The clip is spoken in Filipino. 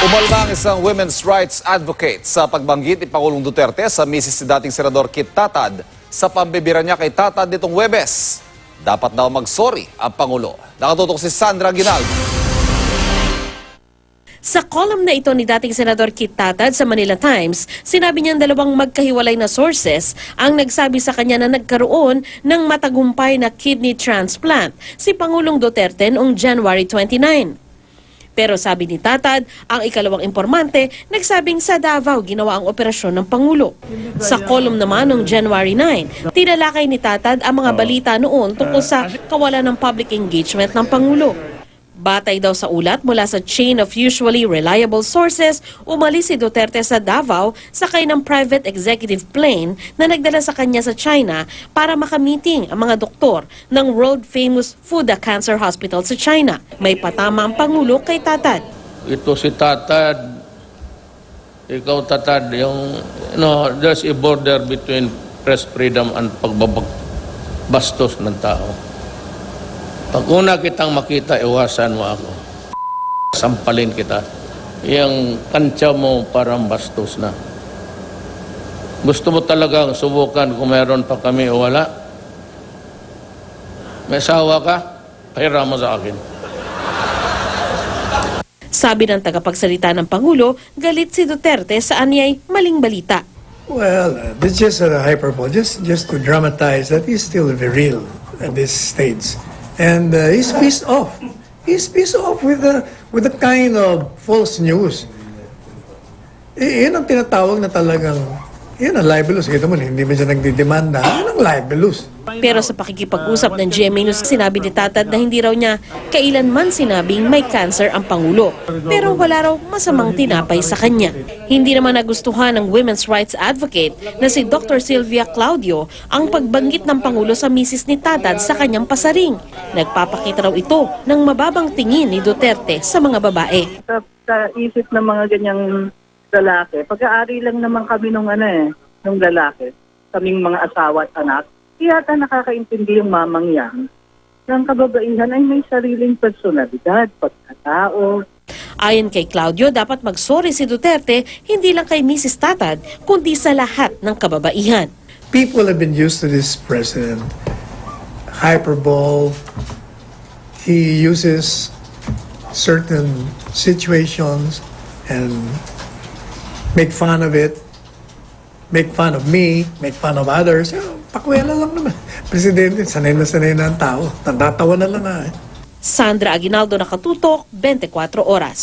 Umalma ang isang women's rights advocate sa pagbanggit ni Pangulong Duterte sa misis ni dating Senador Kit Tatad sa pambibira niya kay Tatad nitong Huwebes. Dapat daw mag-sorry ang Pangulo. Nakatutok si Sandra Aguinaldo. Sa column na ito ni dating Senador Kit Tatad sa Manila Times, sinabi niyang dalawang magkahiwalay na sources ang nagsabi sa kanya na nagkaroon ng matagumpay na kidney transplant si Pangulong Duterte noong January 29. Pero sabi ni Tatad, ang ikalawang impormante nagsabing sa Davao ginawa ang operasyon ng Pangulo. Sa column naman noong January 9, tinalakay ni Tatad ang mga balita noon tungkol sa kawalan ng public engagement ng Pangulo. Batay daw sa ulat mula sa chain of usually reliable sources, umalis si Duterte sa Davao sakay ng private executive plane na nagdala sa kanya sa China para makamiting ang mga doktor ng world-famous Fuda Cancer Hospital sa China. May patama ang Pangulo kay Tatad. Ito si Tatad, ikaw Tatad, there's a border between press freedom and pagbabastos ng tao. Pag una kitang makita, iwasan mo ako. Sampalin kita. Yung kantsa mo parang bastos na. Gusto mo talagang subukan kung meron pa kami o wala? May asawa ka? Pahira mo sa akin. Sabi ng tagapagsalita ng Pangulo, galit si Duterte sa anyay maling balita. Well, this is just a hyperbole, just to dramatize that he's still real at this stage. And he's pissed off. He's pissed off with the kind of false news. Yun ang tinatawag na talagang, yun ang libelous. Kita mo, hindi mo siya nagdidemanda. Yun ang libelous. Pero sa pakikipag-usap ng GMA News, sinabi ni Tatad na hindi raw niya kailanman sinabing may cancer ang Pangulo. Pero wala raw masamang tinapay sa kanya. Hindi naman nagustuhan ng women's rights advocate na si Dr. Sylvia Claudio ang pagbanggit ng Pangulo sa misis ni Tatad sa kanyang pasaring. Nagpapakita raw ito ng mababang tingin ni Duterte sa mga babae. Sa isip ng mga ganyang lalaki, pag-aari lang naman kami nung lalaki, kaming mga asawa at anak, yata nakakaintindi yung mamang yan. Ang kababaihan ay may sariling personalidad, pagkatao. Ayon kay Claudio, dapat mag-sorry si Duterte hindi lang kay Mrs. Tatad, kundi sa lahat ng kababaihan. People have been used to this president. Hyperbole. He uses certain situations and make fun of it. Make fun of me, make fun of others. Pakwela lang naman. Presidente, sanay na ang tao. Natatawa na lang na. Sandra Aguinaldo, Nakatutok, 24 Oras.